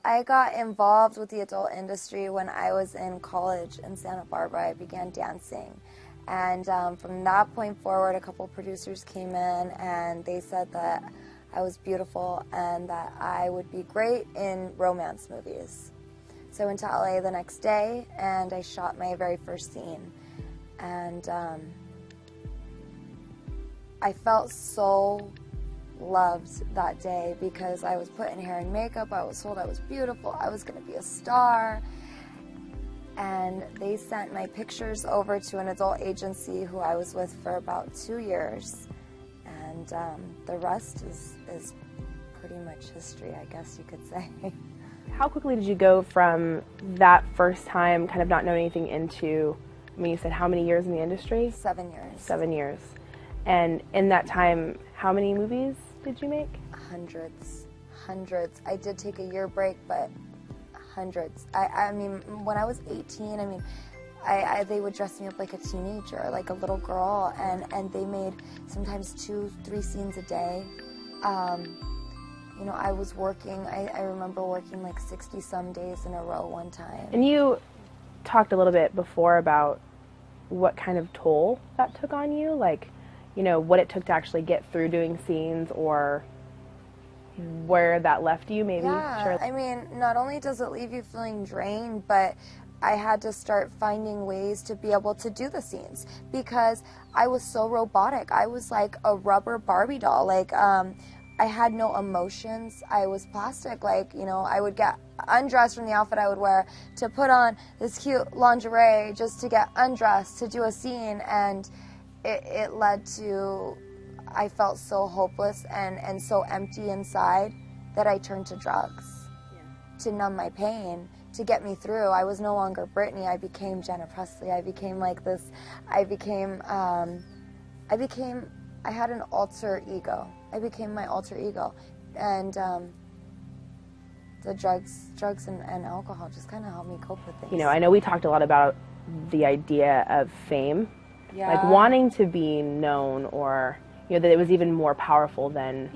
I got involved with the adult industry when I was in college in Santa Barbara. I began dancing. And from that point forward, a couple producers came in and they said that I was beautiful and that I would be great in romance movies. So I went to LA the next day and I shot my very first scene. And I felt so loved that day because I was put in hair and makeup, I was told I was beautiful, I was going to be a star. And they sent my pictures over to an adult agency who I was with for about 2 years. And the rest is pretty much history, I guess you could say. How quickly did you go from that first time, kind of not knowing anything, into, I mean, you said how many years in the industry? 7 years. 7 years. And in that time, how many movies did you make? Hundreds. I did take a year break, but hundreds. I mean, when I was 18, I mean, they would dress me up like a teenager, like a little girl, and they made sometimes 2-3 scenes a day. You know, I was working, I remember working like 60-some days in a row one time. And you talked a little bit before about what kind of toll that took on you, like, you know, what it took to actually get through doing scenes, or where that left you, maybe? Yeah, sure. I mean, not only does it leave you feeling drained, but I had to start finding ways to be able to do the scenes because I was so robotic. I was like a rubber Barbie doll. Like, I had no emotions. I was plastic. Like, you know, I would get undressed from the outfit I would wear to put on this cute lingerie just to get undressed to do a scene, and it led to, I felt so hopeless and so empty inside that I turned to drugs to numb my pain, to get me through. I was no longer Britney. I became Jenna Presley. I became like this. I had an alter ego. I became my alter ego. And the drugs and alcohol just kind of helped me cope with things. You know, I know we talked a lot about the idea of fame. Yeah. Like wanting to be known, or, you know, that it was even more powerful than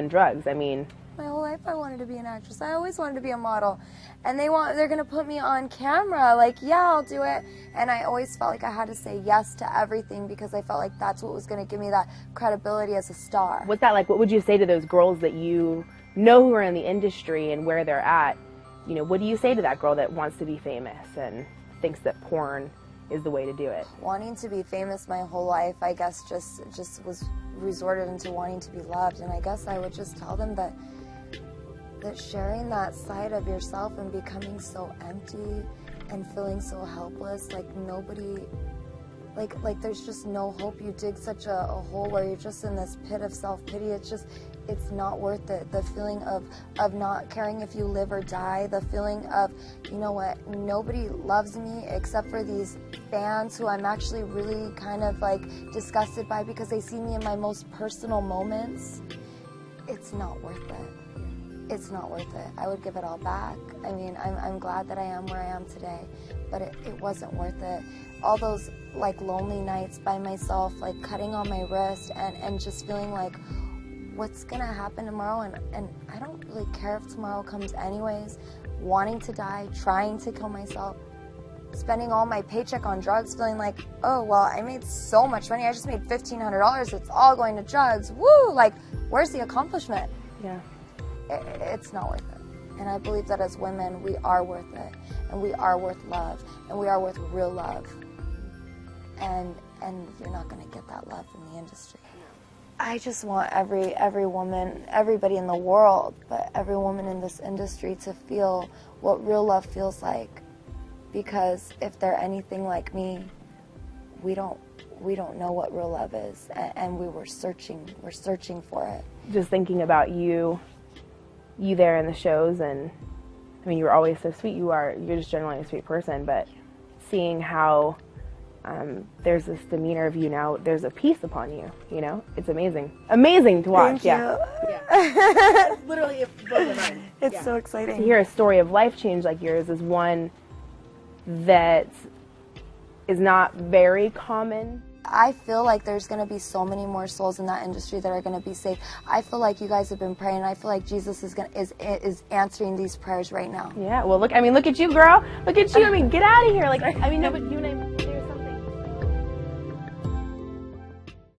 drugs. I mean, my whole life I wanted to be an actress. I always wanted to be a model. And they're going to put me on camera. Like, yeah, I'll do it. And I always felt like I had to say yes to everything because I felt like that's what was going to give me that credibility as a star. What's that like? What would you say to those girls that you know who are in the industry and where they're at? You know, what do you say to that girl that wants to be famous and thinks that porn is the way to do it? Wanting to be famous my whole life, I guess, just was resorted into wanting to be loved. And I guess I would just tell them that sharing that side of yourself and becoming so empty and feeling so helpless, like nobody, like there's just no hope. You dig such a hole where you're just in this pit of self-pity. It's not worth it. The feeling of not caring if you live or die, the feeling of, you know what, nobody loves me except for these fans who I'm actually really kind of like disgusted by because they see me in my most personal moments. It's not worth it. It's not worth it. I would give it all back. I mean, I'm glad that I am where I am today, but it wasn't worth it. All those like lonely nights by myself, like cutting on my wrist and just feeling like, what's gonna happen tomorrow? And I don't really care if tomorrow comes anyways. Wanting to die, trying to kill myself, spending all my paycheck on drugs, feeling like, oh, well, I made so much money. I just made $1,500. It's all going to drugs. Woo! Like, where's the accomplishment? Yeah. It's not worth it. And I believe that as women, we are worth it. And we are worth love. And we are worth real love. And you're not going to get that love in the industry. I just want every woman, everybody in the world, but every woman in this industry to feel what real love feels like. Because if they're anything like me, we don't know what real love is. And we're searching for it. Just thinking about you there in the shows, and I mean, you were always so sweet. You're just generally a sweet person, but seeing how there's this demeanor of you now, there's a peace upon you, you know? It's amazing to watch. Thank you. Yeah. Literally, it blows my mind. It's so exciting. To hear a story of life change like yours is one that is not very common I feel like there's going to be so many more souls in that industry that are going to be saved. I feel like you guys have been praying. I feel like Jesus is answering these prayers right now. Yeah, well, look at you, girl. Look at you. I mean, get out of here. Like, I mean, no, but you and I...